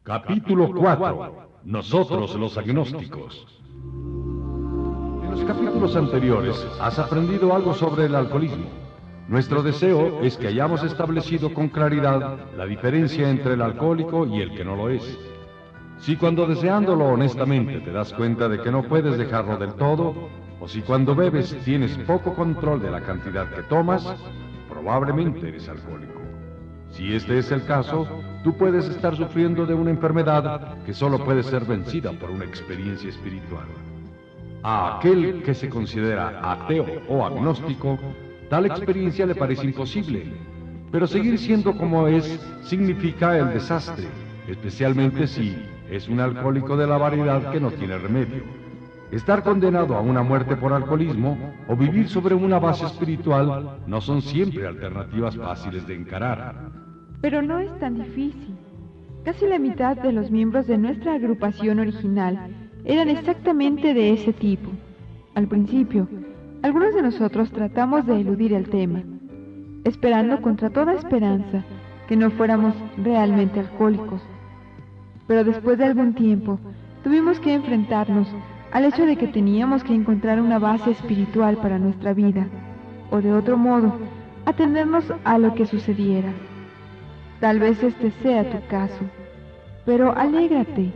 Capítulo 4. Nosotros los agnósticos. En los capítulos anteriores has aprendido algo sobre el alcoholismo. Nuestro deseo es que hayamos establecido con claridad la diferencia entre el alcohólico y el que no lo es. Si cuando deseándolo honestamente te das cuenta de que no puedes dejarlo del todo, o si cuando bebes tienes poco control de la cantidad que tomas, probablemente eres alcohólico. Si este es el caso, tú puedes estar sufriendo de una enfermedad que solo puede ser vencida por una experiencia espiritual. A aquel que se considera ateo o agnóstico, tal experiencia le parece imposible, pero seguir siendo como es significa el desastre, especialmente si es un alcohólico de la variedad que no tiene remedio. Estar condenado a una muerte por alcoholismo o vivir sobre una base espiritual no son siempre alternativas fáciles de encarar. Pero no es tan difícil. Casi la mitad de los miembros de nuestra agrupación original eran exactamente de ese tipo. Al principio, algunos de nosotros tratamos de eludir el tema, esperando contra toda esperanza que no fuéramos realmente alcohólicos. Pero después de algún tiempo, tuvimos que enfrentarnos al hecho de que teníamos que encontrar una base espiritual para nuestra vida, o de otro modo, atendernos a lo que sucediera. Tal vez este sea tu caso, pero alégrate.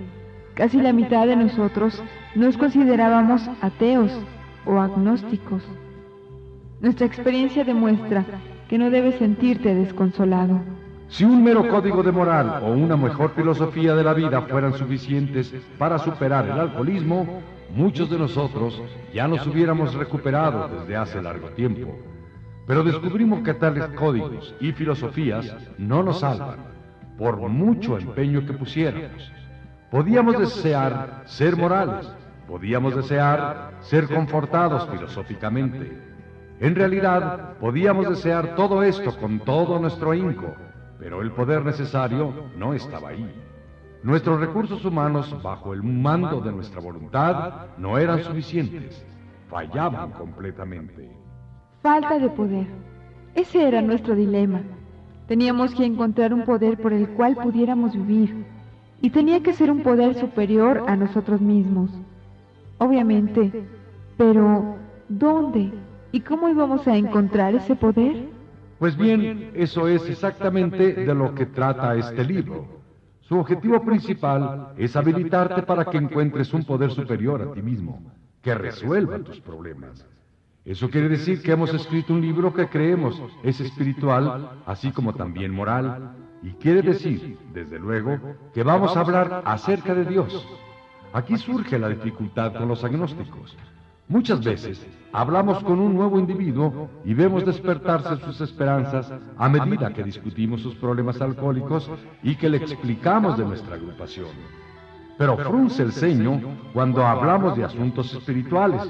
Casi la mitad de nosotros nos considerábamos ateos o agnósticos. Nuestra experiencia demuestra que no debes sentirte desconsolado. Si un mero código de moral o una mejor filosofía de la vida fueran suficientes para superar el alcoholismo, muchos de nosotros ya nos hubiéramos recuperado desde hace largo tiempo. Pero descubrimos que tales códigos y filosofías no nos salvan, por mucho empeño que pusiéramos. Podíamos desear ser morales, podíamos desear ser confortados filosóficamente. En realidad, podíamos desear todo esto con todo nuestro ahínco, pero el poder necesario no estaba ahí. Nuestros recursos humanos, bajo el mando de nuestra voluntad, no eran suficientes. Fallaban completamente. Falta de poder. Ese era nuestro dilema. Teníamos que encontrar un poder por el cual pudiéramos vivir, y tenía que ser un poder superior a nosotros mismos. Obviamente, pero ¿dónde? ¿Y cómo íbamos a encontrar ese poder? Pues bien, eso es exactamente de lo que trata este libro. Su objetivo principal es habilitarte para que encuentres un poder superior a ti mismo, que resuelva tus problemas. Eso quiere decir que hemos escrito un libro que creemos es espiritual, así como también moral, y quiere decir, desde luego, que vamos a hablar acerca de Dios. Aquí surge la dificultad con los agnósticos. Muchas veces hablamos con un nuevo individuo y vemos despertarse sus esperanzas a medida que discutimos sus problemas alcohólicos y que le explicamos de nuestra agrupación. Pero frunce el ceño cuando hablamos de asuntos espirituales,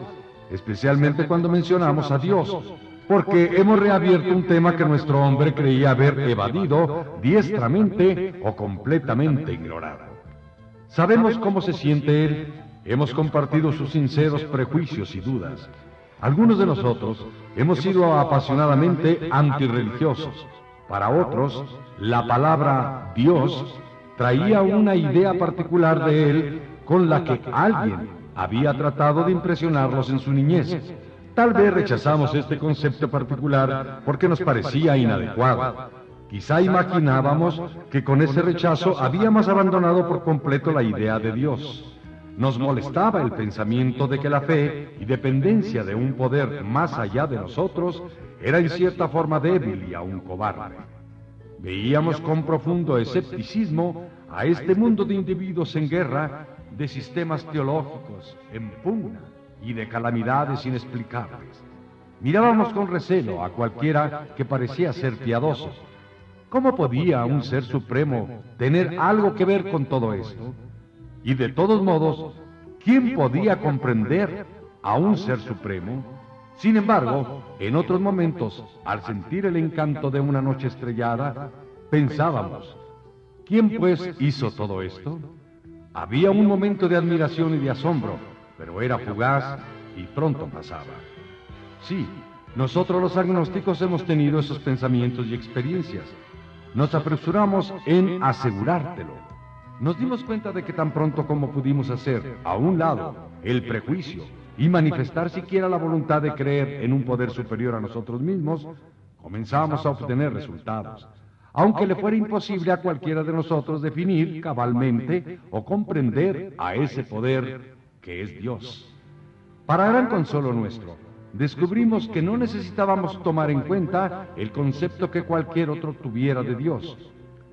especialmente cuando mencionamos a Dios, porque hemos reabierto un tema que nuestro hombre creía haber evadido diestramente o completamente ignorado. Sabemos cómo se siente él, hemos compartido sus sinceros prejuicios y dudas. Algunos de nosotros hemos sido apasionadamente antirreligiosos. Para otros, la palabra Dios traía una idea particular de él con la que alguien había tratado de impresionarlos en su niñez. Tal vez rechazamos este concepto particular porque nos parecía inadecuado. Quizá imaginábamos que con ese rechazo habíamos abandonado por completo la idea de Dios. Nos molestaba el pensamiento de que la fe y dependencia de un poder más allá de nosotros era en cierta forma débil y aún cobarde. Veíamos con profundo escepticismo a este mundo de individuos en guerra, de sistemas teológicos en pugna y de calamidades inexplicables. Mirábamos con recelo a cualquiera que parecía ser piadoso. ¿Cómo podía un ser supremo tener algo que ver con todo esto? Y de todos modos, ¿quién podía comprender a un ser supremo? Sin embargo, en otros momentos, al sentir el encanto de una noche estrellada, pensábamos, ¿quién pues hizo todo esto? Había un momento de admiración y de asombro, pero era fugaz y pronto pasaba. Sí, nosotros los agnósticos hemos tenido esos pensamientos y experiencias. Nos apresuramos en asegurártelo. nos dimos cuenta de que tan pronto como pudimos hacer, a un lado, el prejuicio y manifestar siquiera la voluntad de creer en un poder superior a nosotros mismos, comenzamos a obtener resultados, aunque le fuera imposible a cualquiera de nosotros definir cabalmente o comprender a ese poder que es Dios. Para gran consuelo nuestro, descubrimos que no necesitábamos tomar en cuenta el concepto que cualquier otro tuviera de Dios.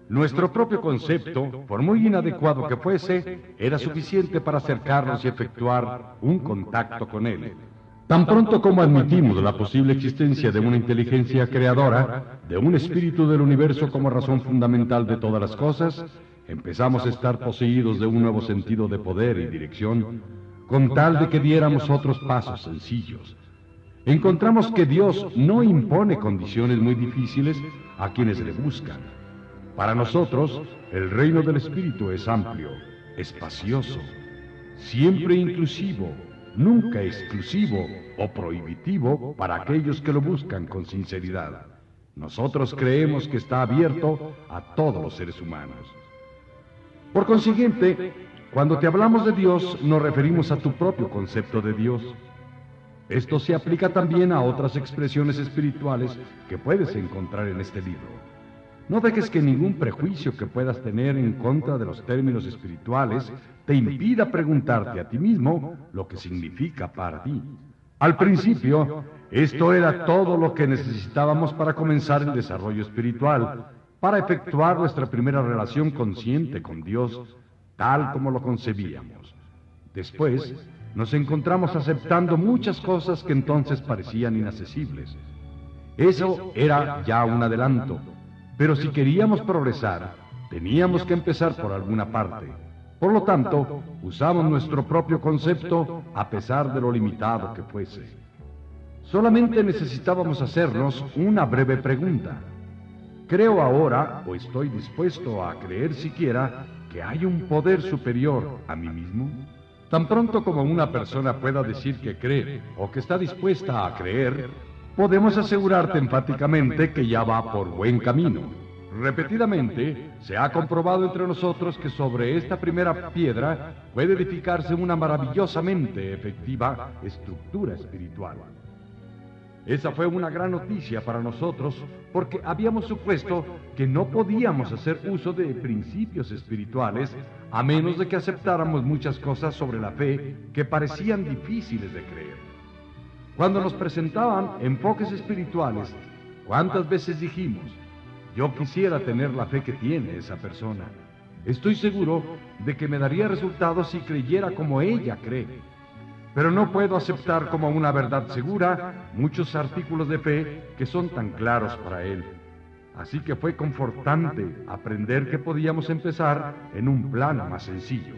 Nuestro propio concepto, por muy inadecuado que fuese, era suficiente para acercarnos y efectuar un contacto con Él. Tan pronto como admitimos la posible existencia de una inteligencia creadora, de un espíritu del universo como razón fundamental de todas las cosas, empezamos a estar poseídos de un nuevo sentido de poder y dirección, con tal de que diéramos otros pasos sencillos. Encontramos que Dios no impone condiciones muy difíciles a quienes le buscan. Para nosotros, el reino del Espíritu es amplio, espacioso, siempre inclusivo, nunca exclusivo o prohibitivo para aquellos que lo buscan con sinceridad. Nosotros creemos que está abierto a todos los seres humanos. Por consiguiente, cuando te hablamos de Dios, nos referimos a tu propio concepto de Dios. Esto se aplica también a otras expresiones espirituales que puedes encontrar en este libro. No dejes que ningún prejuicio que puedas tener en contra de los términos espirituales te impida preguntarte a ti mismo lo que significa para ti. Al principio, esto era todo lo que necesitábamos para comenzar el desarrollo espiritual, para efectuar nuestra primera relación consciente con Dios, tal como lo concebíamos. Después, nos encontramos aceptando muchas cosas que entonces parecían inaccesibles. Eso era ya un adelanto. Pero si queríamos progresar, teníamos que empezar por alguna parte. Por lo tanto, usamos nuestro propio concepto a pesar de lo limitado que fuese. Solamente necesitábamos hacernos una breve pregunta. ¿Creo ahora, o estoy dispuesto a creer siquiera, que hay un poder superior a mí mismo? Tan pronto como una persona pueda decir que cree o que está dispuesta a creer, podemos asegurarte enfáticamente que ya va por buen camino. Repetidamente se ha comprobado entre nosotros que sobre esta primera piedra puede edificarse una maravillosamente efectiva estructura espiritual. Esa fue una gran noticia para nosotros porque habíamos supuesto que no podíamos hacer uso de principios espirituales a menos de que aceptáramos muchas cosas sobre la fe que parecían difíciles de creer. Cuando nos presentaban enfoques espirituales, ¿cuántas veces dijimos: yo quisiera tener la fe que tiene esa persona? Estoy seguro de que me daría resultados si creyera como ella cree. Pero no puedo aceptar como una verdad segura muchos artículos de fe que son tan claros para él. Así que fue confortante aprender que podíamos empezar en un plano más sencillo.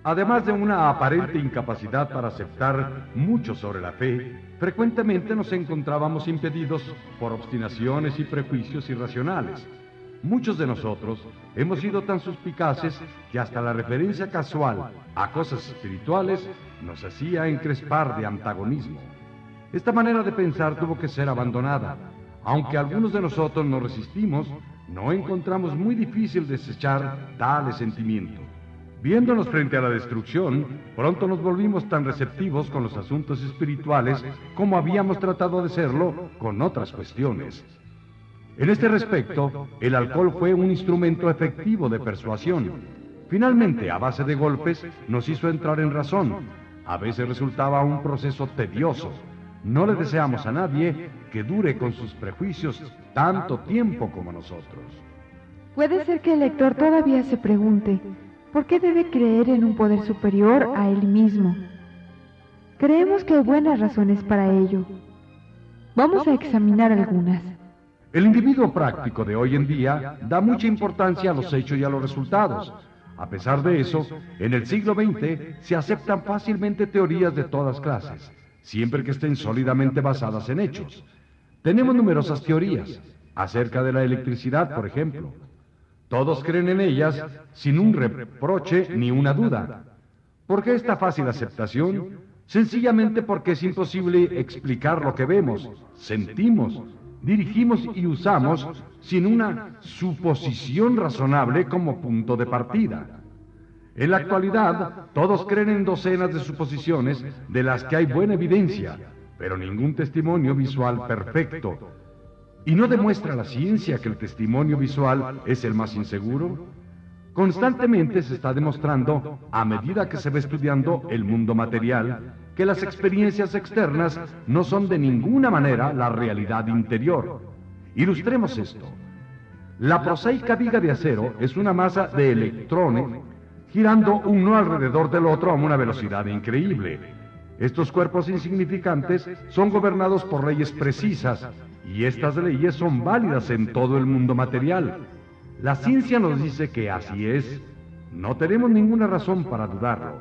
Además de una aparente incapacidad para aceptar mucho sobre la fe, frecuentemente nos encontrábamos impedidos por obstinaciones y prejuicios irracionales. Muchos de nosotros hemos sido tan suspicaces que hasta la referencia casual a cosas espirituales nos hacía encrespar de antagonismo. Esta manera de pensar tuvo que ser abandonada. Aunque algunos de nosotros nos resistimos, no encontramos muy difícil desechar tales sentimientos. Viéndonos frente a la destrucción, pronto nos volvimos tan receptivos con los asuntos espirituales como habíamos tratado de serlo con otras cuestiones. En este respecto, el alcohol fue un instrumento efectivo de persuasión. Finalmente, a base de golpes, nos hizo entrar en razón. A veces resultaba un proceso tedioso. No le deseamos a nadie que dure con sus prejuicios tanto tiempo como nosotros. Puede ser que el lector todavía se pregunte: ¿por qué debe creer en un poder superior a él mismo? Creemos que hay buenas razones para ello. Vamos a examinar algunas. El individuo práctico de hoy en día da mucha importancia a los hechos y a los resultados. A pesar de eso, en el siglo XX se aceptan fácilmente teorías de todas clases, siempre que estén sólidamente basadas en hechos. Tenemos numerosas teorías, acerca de la electricidad, por ejemplo. Todos creen en ellas sin un reproche ni una duda. ¿Por qué esta fácil aceptación? Sencillamente porque es imposible explicar lo que vemos, sentimos, dirigimos y usamos sin una suposición razonable como punto de partida. En la actualidad, todos creen en docenas de suposiciones de las que hay buena evidencia, pero ningún testimonio visual perfecto. ¿Y no demuestra la ciencia que el testimonio visual es el más inseguro? Constantemente se está demostrando, a medida que se va estudiando el mundo material, que las experiencias externas no son de ninguna manera la realidad interior. Ilustremos esto. La prosaica viga de acero es una masa de electrones girando uno alrededor del otro a una velocidad increíble. Estos cuerpos insignificantes son gobernados por leyes precisas, y estas leyes son válidas en todo el mundo material. La ciencia nos dice que así es. No tenemos ninguna razón para dudarlo.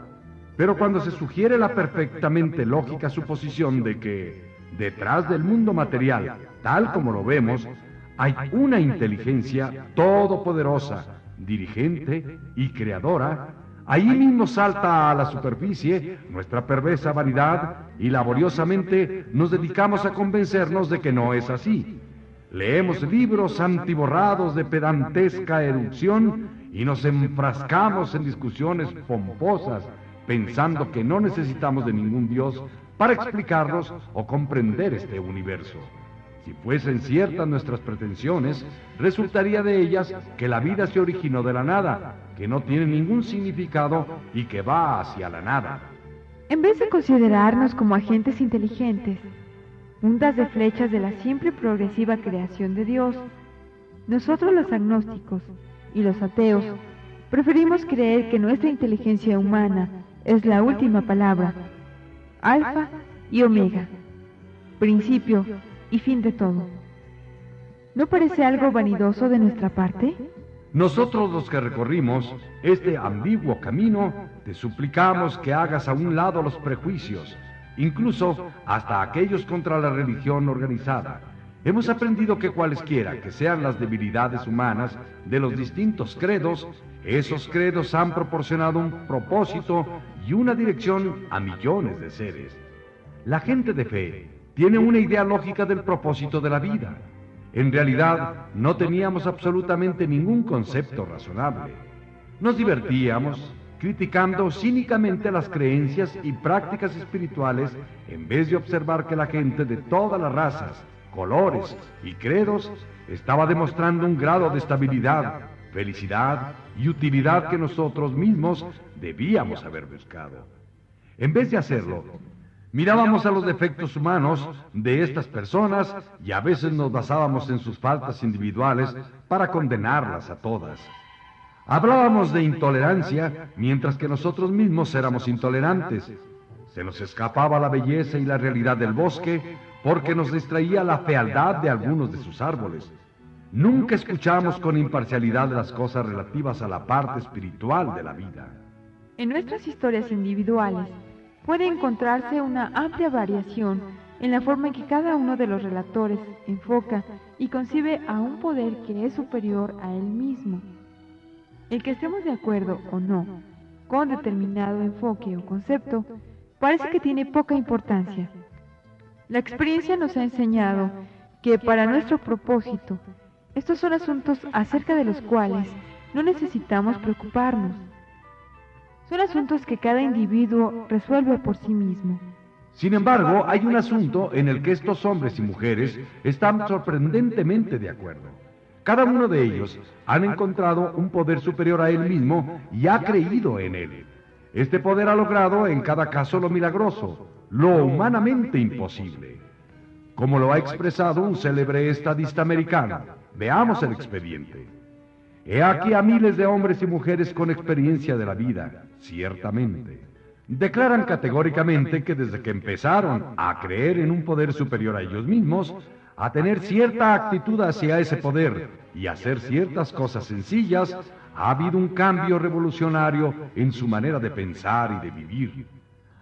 Pero cuando se sugiere la perfectamente lógica suposición de que, detrás del mundo material, tal como lo vemos, hay una inteligencia todopoderosa, dirigente y creadora, ahí mismo salta a la superficie nuestra perversa vanidad y laboriosamente nos dedicamos a convencernos de que no es así. Leemos libros antiborrados de pedantesca erucción y nos enfrascamos en discusiones pomposas, pensando que no necesitamos de ningún Dios para explicarnos o comprender este universo. Si fuesen ciertas nuestras pretensiones, resultaría de ellas que la vida se originó de la nada, que no tiene ningún significado y que va hacia la nada. En vez de considerarnos como agentes inteligentes, puntas de flechas de la siempre progresiva creación de Dios, nosotros los agnósticos y los ateos preferimos creer que nuestra inteligencia humana es la última palabra, alfa y omega, principio y fin de todo. ¿No parece algo vanidoso de nuestra parte? Nosotros los que recorrimos este ambiguo camino, te suplicamos que hagas a un lado los prejuicios, incluso hasta aquellos contra la religión organizada. Hemos aprendido que cualesquiera que sean las debilidades humanas de los distintos credos, esos credos han proporcionado un propósito y una dirección a millones de seres. La gente de fe tiene una idea lógica del propósito de la vida. En realidad, no teníamos absolutamente ningún concepto razonable. Nos divertíamos criticando cínicamente las creencias y prácticas espirituales en vez de observar que la gente de todas las razas, colores y credos estaba demostrando un grado de estabilidad, felicidad y utilidad que nosotros mismos debíamos haber buscado. En vez de hacerlo, mirábamos a los defectos humanos de estas personas y a veces nos basábamos en sus faltas individuales para condenarlas a todas. Hablábamos de intolerancia mientras que nosotros mismos éramos intolerantes. Se nos escapaba la belleza y la realidad del bosque porque nos distraía la fealdad de algunos de sus árboles. Nunca escuchamos con imparcialidad las cosas relativas a la parte espiritual de la vida. En nuestras historias individuales puede encontrarse una amplia variación en la forma en que cada uno de los relatores enfoca y concibe a un poder que es superior a él mismo. El que estemos de acuerdo o no con determinado enfoque o concepto parece que tiene poca importancia. La experiencia nos ha enseñado que para nuestro propósito, estos son asuntos acerca de los cuales no necesitamos preocuparnos. Son asuntos que cada individuo resuelve por sí mismo. Sin embargo, hay un asunto en el que estos hombres y mujeres están sorprendentemente de acuerdo. Cada uno de ellos han encontrado un poder superior a él mismo y ha creído en él. Este poder ha logrado en cada caso lo milagroso, lo humanamente imposible. Como lo ha expresado un célebre estadista americano, veamos el expediente. He aquí a miles de hombres y mujeres con experiencia de la vida, ciertamente. Declaran categóricamente que desde que empezaron a creer en un poder superior a ellos mismos, a tener cierta actitud hacia ese poder y hacer ciertas cosas sencillas, ha habido un cambio revolucionario en su manera de pensar y de vivir.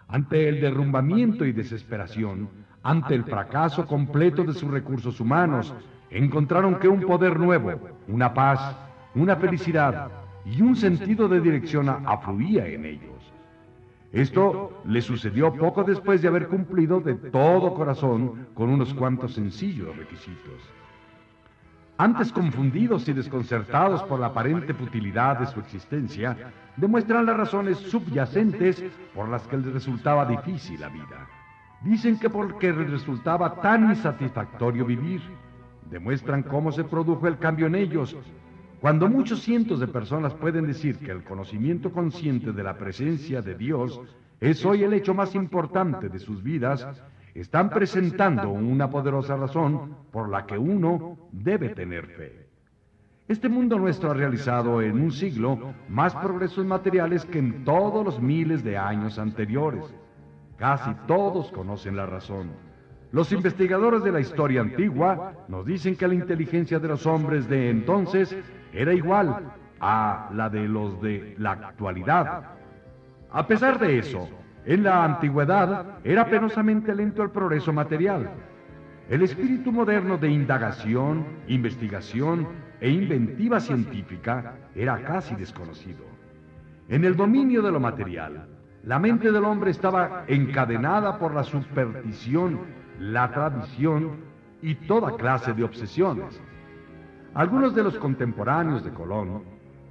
Ante el derrumbamiento y desesperación, ante el fracaso completo de sus recursos humanos, encontraron que un poder nuevo, una paz, una felicidad y un sentido de dirección afluía en ellos. Esto le sucedió poco después de haber cumplido de todo corazón con unos cuantos sencillos requisitos. antes confundidos y desconcertados por la aparente futilidad de su existencia, demuestran las razones subyacentes por las que les resultaba difícil la vida. Dicen que porque les resultaba tan insatisfactorio vivir. Demuestran cómo se produjo el cambio en ellos. Cuando muchos cientos de personas pueden decir que el conocimiento consciente de la presencia de Dios es hoy el hecho más importante de sus vidas, están presentando una poderosa razón por la que uno debe tener fe. Este mundo nuestro ha realizado en un siglo más progresos materiales que en todos los miles de años anteriores. Casi todos conocen la razón. Los investigadores de la historia antigua nos dicen que la inteligencia de los hombres de entonces era igual a la de los de la actualidad. A pesar de eso, en la antigüedad era penosamente lento el progreso material. El espíritu moderno de indagación, investigación e inventiva científica era casi desconocido. En el dominio de lo material, la mente del hombre estaba encadenada por la superstición, la tradición y toda clase de obsesiones. Algunos de los contemporáneos de Colón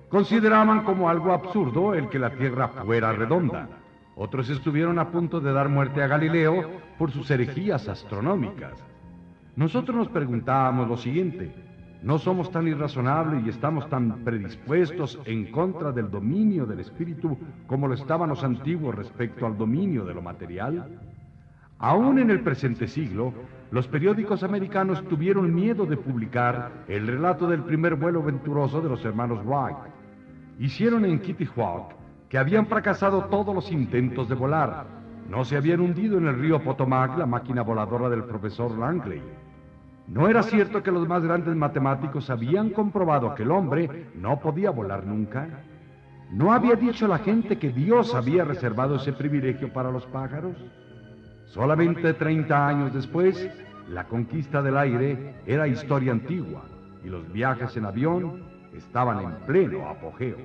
consideraban como algo absurdo el que la Tierra fuera redonda. Otros estuvieron a punto de dar muerte a Galileo por sus herejías astronómicas. Nosotros nos preguntábamos lo siguiente: ¿no somos tan irrazonables y estamos tan predispuestos en contra del dominio del espíritu como lo estaban los antiguos respecto al dominio de lo material? Aún en el presente siglo, los periódicos americanos tuvieron miedo de publicar el relato del primer vuelo venturoso de los hermanos Wright. Hicieron en Kitty Hawk que habían fracasado todos los intentos de volar. No se habían hundido en el río Potomac la máquina voladora del profesor Langley. ¿No era cierto que los más grandes matemáticos habían comprobado que el hombre no podía volar nunca? ¿No había dicho la gente que Dios había reservado ese privilegio para los pájaros? Solamente 30 años después, la conquista del aire era historia antigua y los viajes en avión estaban en pleno apogeo.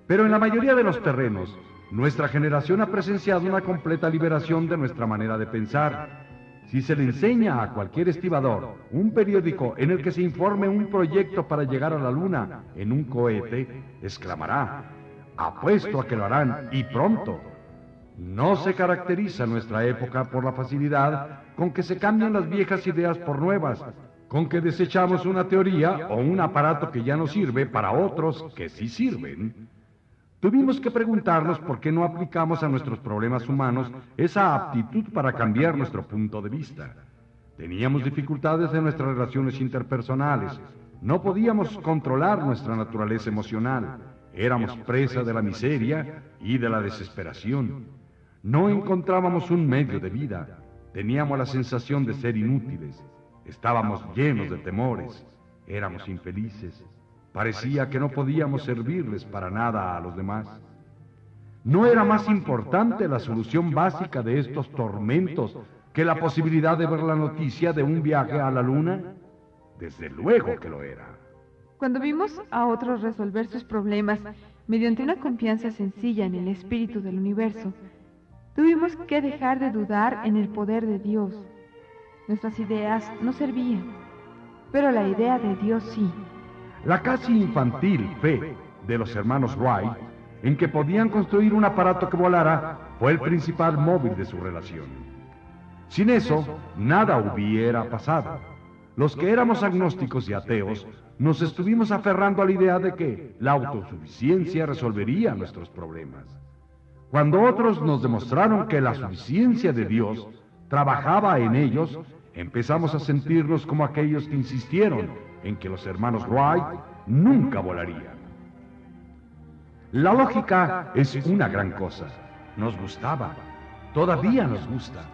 Pero en la mayoría de los terrenos, nuestra generación ha presenciado una completa liberación de nuestra manera de pensar. Si se le enseña a cualquier estibador un periódico en el que se informe un proyecto para llegar a la luna en un cohete, exclamará: apuesto a que lo harán, y pronto. No se caracteriza nuestra época por la facilidad con que se cambian las viejas ideas por nuevas, con que desechamos una teoría o un aparato que ya no sirve para otros que sí sirven. Tuvimos que preguntarnos por qué no aplicamos a nuestros problemas humanos esa aptitud para cambiar nuestro punto de vista. Teníamos dificultades en nuestras relaciones interpersonales. No podíamos controlar nuestra naturaleza emocional. Éramos presa de la miseria y de la desesperación. No encontrábamos un medio de vida. Teníamos la sensación de ser inútiles. Estábamos llenos de temores. Éramos infelices. Parecía que no podíamos servirles para nada a los demás. ¿No era más importante la solución básica de estos tormentos que la posibilidad de ver la noticia de un viaje a la luna? Desde luego que lo era. Cuando vimos a otros resolver sus problemas mediante una confianza sencilla en el espíritu del universo, tuvimos que dejar de dudar en el poder de Dios. Nuestras ideas no servían, pero la idea de Dios sí. La casi infantil fe de los hermanos Wright en que podían construir un aparato que volara fue el principal móvil de su relación. Sin eso, nada hubiera pasado. Los que éramos agnósticos y ateos nos estuvimos aferrando a la idea de que la autosuficiencia resolvería nuestros problemas. Cuando otros nos demostraron que la suficiencia de Dios trabajaba en ellos, empezamos a sentirnos como aquellos que insistieron en que los hermanos Wright nunca volarían. La lógica es una gran cosa. Nos gustaba. Todavía nos gusta.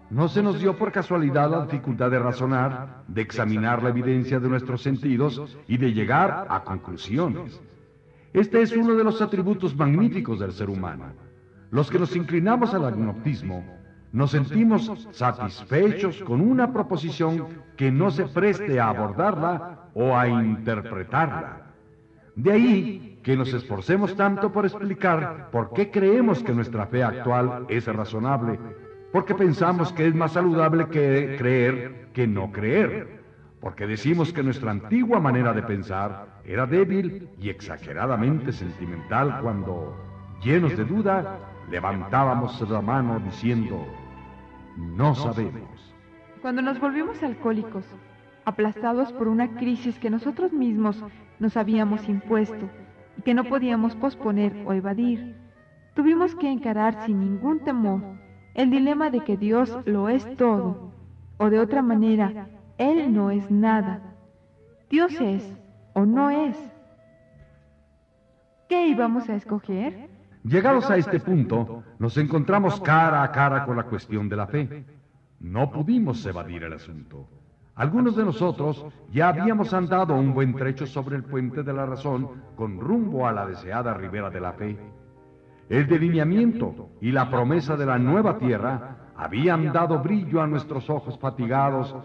No se nos dio por casualidad la dificultad de razonar, de examinar la evidencia de nuestros sentidos y de llegar a conclusiones. Este es uno de los atributos magníficos del ser humano. Los que nos inclinamos al agnosticismo nos sentimos satisfechos con una proposición que no se preste a abordarla o a interpretarla. De ahí que nos esforcemos tanto por explicar por qué creemos que nuestra fe actual es razonable, porque pensamos que es más saludable que creer que no creer, porque decimos que nuestra antigua manera de pensar era débil y exageradamente sentimental cuando, llenos de duda, levantábamos la mano diciendo, no sabemos. Cuando nos volvimos alcohólicos, aplastados por una crisis que nosotros mismos nos habíamos impuesto y que no podíamos posponer o evadir, tuvimos que encarar sin ningún temor el dilema de que Dios lo es todo, o de otra manera, Él no es nada. Dios es o no es. ¿Qué íbamos a escoger? Llegados a este punto, nos encontramos cara a cara con la cuestión de la fe. No pudimos evadir el asunto. Algunos de nosotros ya habíamos andado un buen trecho sobre el puente de la razón con rumbo a la deseada ribera de la fe. El delineamiento y la promesa de la nueva tierra habían dado brillo a nuestros ojos fatigados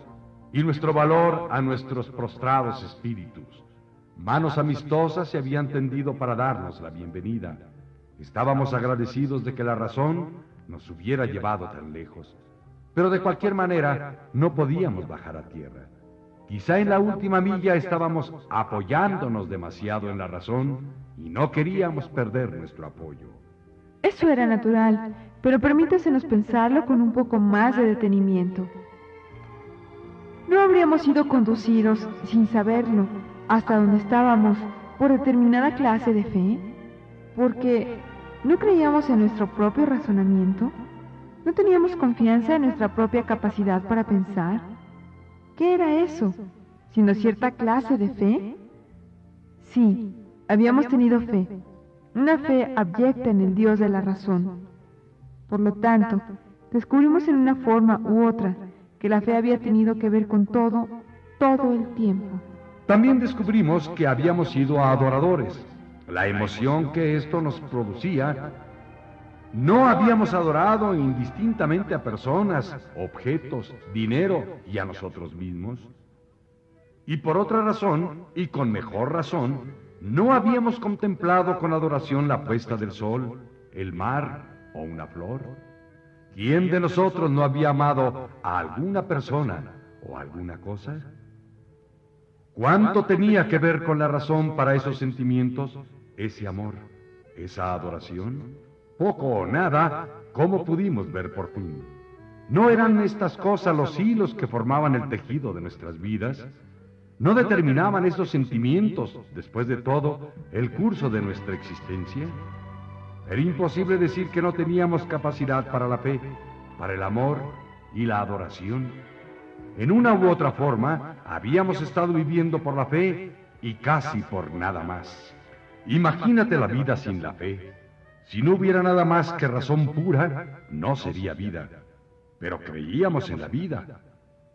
y nuestro valor a nuestros prostrados espíritus. Manos amistosas se habían tendido para darnos la bienvenida. Estábamos agradecidos de que la razón nos hubiera llevado tan lejos. Pero de cualquier manera no podíamos bajar a tierra. Quizá en la última milla estábamos apoyándonos demasiado en la razón y no queríamos perder nuestro apoyo. Eso era natural, pero permítasenos pensarlo con un poco más de detenimiento. ¿No habríamos sido conducidos, sin saberlo, hasta donde estábamos por determinada clase de fe? Porque ¿no creíamos en nuestro propio razonamiento? ¿No teníamos confianza en nuestra propia capacidad para pensar? ¿Qué era eso? ¿Sino cierta clase de fe? Sí, habíamos tenido fe. Una fe abyecta en el Dios de la razón. Por lo tanto, descubrimos en una forma u otra que la fe había tenido que ver con todo el tiempo. También descubrimos que habíamos sido adoradores. La emoción que esto nos producía, no habíamos adorado indistintamente a personas, objetos, dinero y a nosotros mismos. Y por otra razón, y con mejor razón, no habíamos contemplado con adoración la puesta del sol, el mar o una flor. ¿Quién de nosotros no había amado a alguna persona o alguna cosa? ¿Cuánto tenía que ver con la razón para esos sentimientos, ese amor, esa adoración? Poco o nada, como pudimos ver por fin. ¿No eran estas cosas los hilos que formaban el tejido de nuestras vidas? ¿No determinaban esos sentimientos, después de todo, el curso de nuestra existencia? Era imposible decir que no teníamos capacidad para la fe, para el amor y la adoración. En una u otra forma, habíamos estado viviendo por la fe y casi por nada más. Imagínate la vida sin la fe. Si no hubiera nada más que razón pura, no sería vida. Pero creíamos en la vida.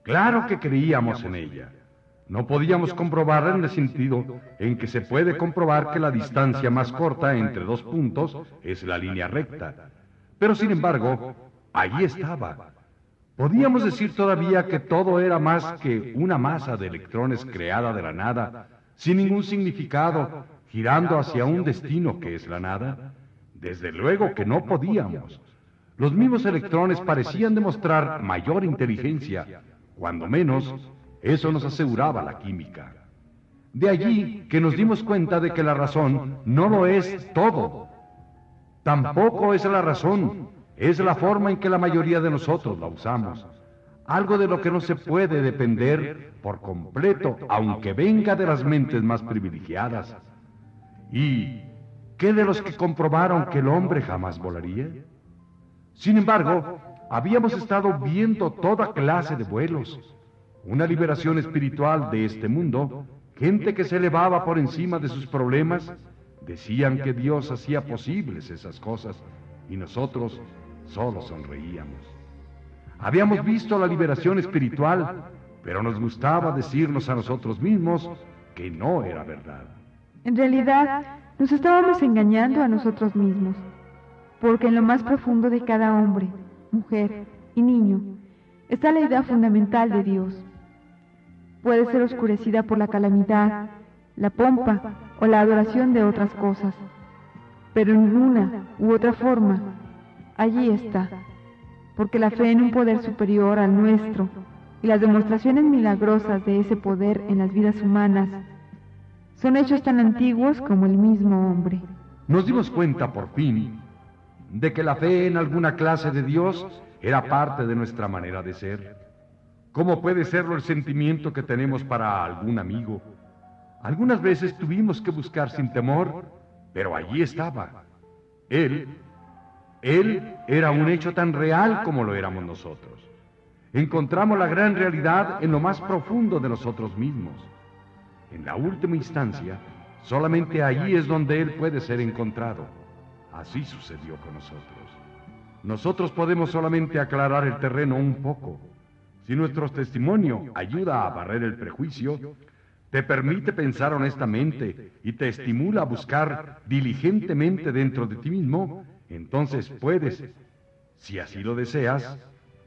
Claro que creíamos en ella. No podíamos comprobarla en el sentido en que se puede comprobar que la distancia más corta entre dos puntos es la línea recta. Pero sin embargo, allí estaba. Podíamos decir todavía que todo era más que una masa de electrones creada de la nada, sin ningún significado, girando hacia un destino que es la nada. Desde luego que no podíamos. Los mismos electrones parecían demostrar mayor inteligencia, cuando menos. Eso nos aseguraba la química. De allí que nos dimos cuenta de que la razón no lo es todo. Tampoco es la razón, es la forma en que la mayoría de nosotros la usamos. Algo de lo que no se puede depender por completo, aunque venga de las mentes más privilegiadas. ¿Y qué de los que comprobaron que el hombre jamás volaría? Sin embargo, habíamos estado viendo toda clase de vuelos. Una liberación espiritual de este mundo, gente que se elevaba por encima de sus problemas, decían que Dios hacía posibles esas cosas y nosotros solo sonreíamos. Habíamos visto la liberación espiritual, pero nos gustaba decirnos a nosotros mismos que no era verdad. En realidad, nos estábamos engañando a nosotros mismos, porque en lo más profundo de cada hombre, mujer y niño está la idea fundamental de Dios. Puede ser oscurecida por la calamidad, la pompa o la adoración de otras cosas, pero en una u otra forma, allí está, porque la fe en un poder superior al nuestro y las demostraciones milagrosas de ese poder en las vidas humanas son hechos tan antiguos como el mismo hombre. Nos dimos cuenta, por fin, de que la fe en alguna clase de Dios era parte de nuestra manera de ser. ¿Cómo puede serlo el sentimiento que tenemos para algún amigo? Algunas veces tuvimos que buscar sin temor, pero allí estaba. Él era un hecho tan real como lo éramos nosotros. Encontramos la gran realidad en lo más profundo de nosotros mismos. En la última instancia, solamente allí es donde Él puede ser encontrado. Así sucedió con nosotros. Nosotros podemos solamente aclarar el terreno un poco. Si nuestro testimonio ayuda a barrer el prejuicio, te permite pensar honestamente y te estimula a buscar diligentemente dentro de ti mismo, entonces puedes, si así lo deseas,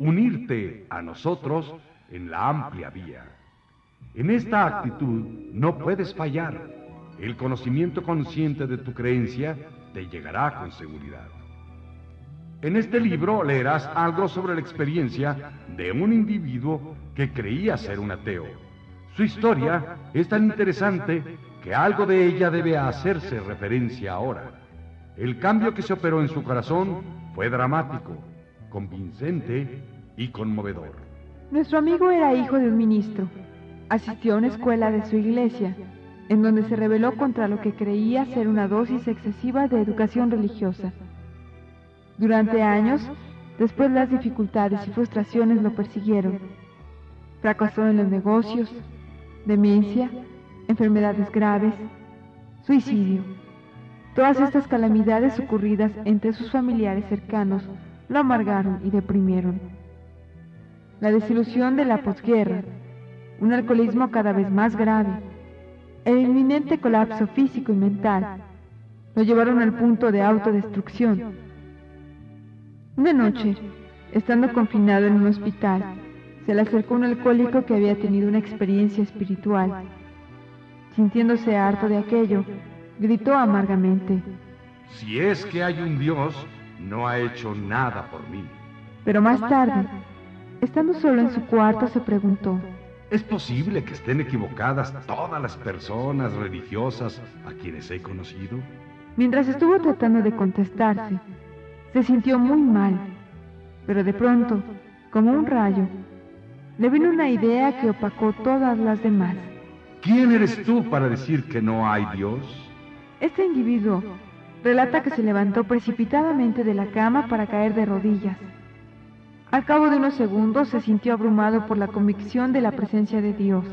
unirte a nosotros en la amplia vía. En esta actitud no puedes fallar. El conocimiento consciente de tu creencia te llegará con seguridad. En este libro leerás algo sobre la experiencia de un individuo que creía ser un ateo. Su historia es tan interesante que algo de ella debe hacerse referencia ahora. El cambio que se operó en su corazón fue dramático, convincente y conmovedor. Nuestro amigo era hijo de un ministro. Asistió a una escuela de su iglesia, en donde se rebeló contra lo que creía ser una dosis excesiva de educación religiosa. Durante años, después las dificultades y frustraciones lo persiguieron. Fracasó en los negocios, demencia, enfermedades graves, suicidio. Todas estas calamidades ocurridas entre sus familiares cercanos lo amargaron y deprimieron. La desilusión de la posguerra, un alcoholismo cada vez más grave, el inminente colapso físico y mental lo llevaron al punto de autodestrucción. Una noche, estando confinado en un hospital, se le acercó un alcohólico que había tenido una experiencia espiritual. Sintiéndose harto de aquello, gritó amargamente: Si es que hay un Dios, no ha hecho nada por mí. Pero más tarde, estando solo en su cuarto, se preguntó: ¿Es posible que estén equivocadas todas las personas religiosas a quienes he conocido? Mientras estuvo tratando de contestarse, se sintió muy mal, pero de pronto, como un rayo, le vino una idea que opacó todas las demás. ¿Quién eres tú para decir que no hay Dios? Este individuo relata que se levantó precipitadamente de la cama para caer de rodillas. Al cabo de unos segundos se sintió abrumado por la convicción de la presencia de Dios.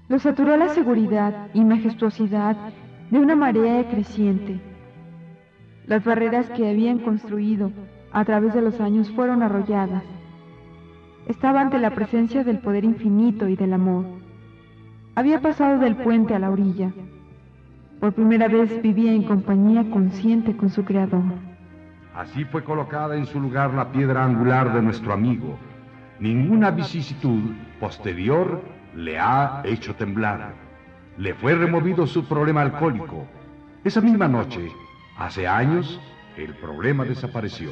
Lo saturó la seguridad y majestuosidad de una marea creciente. Las barreras que habían construido a través de los años fueron arrolladas. Estaba ante la presencia del poder infinito y del amor. Había pasado del puente a la orilla. Por primera vez vivía en compañía consciente con su Creador. Así fue colocada en su lugar la piedra angular de nuestro amigo. Ninguna vicisitud posterior le ha hecho temblar. Le fue removido su problema alcohólico. Esa misma noche, hace años, el problema desapareció.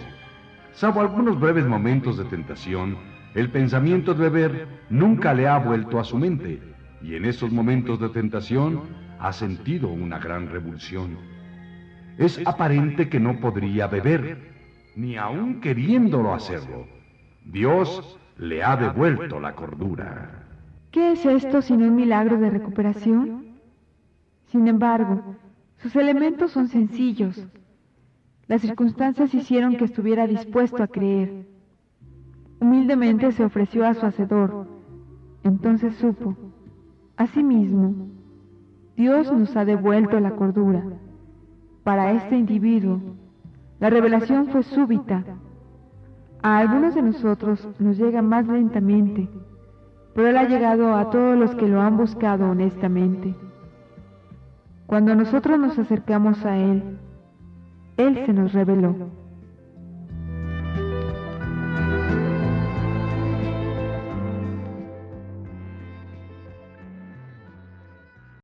Salvo algunos breves momentos de tentación, el pensamiento de beber nunca le ha vuelto a su mente, y en esos momentos de tentación ha sentido una gran revulsión. Es aparente que no podría beber, ni aun queriéndolo hacerlo. Dios le ha devuelto la cordura. ¿Qué es esto sino un milagro de recuperación? Sin embargo, sus elementos son sencillos. Las circunstancias hicieron que estuviera dispuesto a creer. Humildemente se ofreció a su Hacedor. Entonces supo: asimismo, Dios nos ha devuelto la cordura. Para este individuo, la revelación fue súbita. A algunos de nosotros nos llega más lentamente, pero Él ha llegado a todos los que lo han buscado honestamente. Cuando nosotros nos acercamos a Él, Él se nos reveló.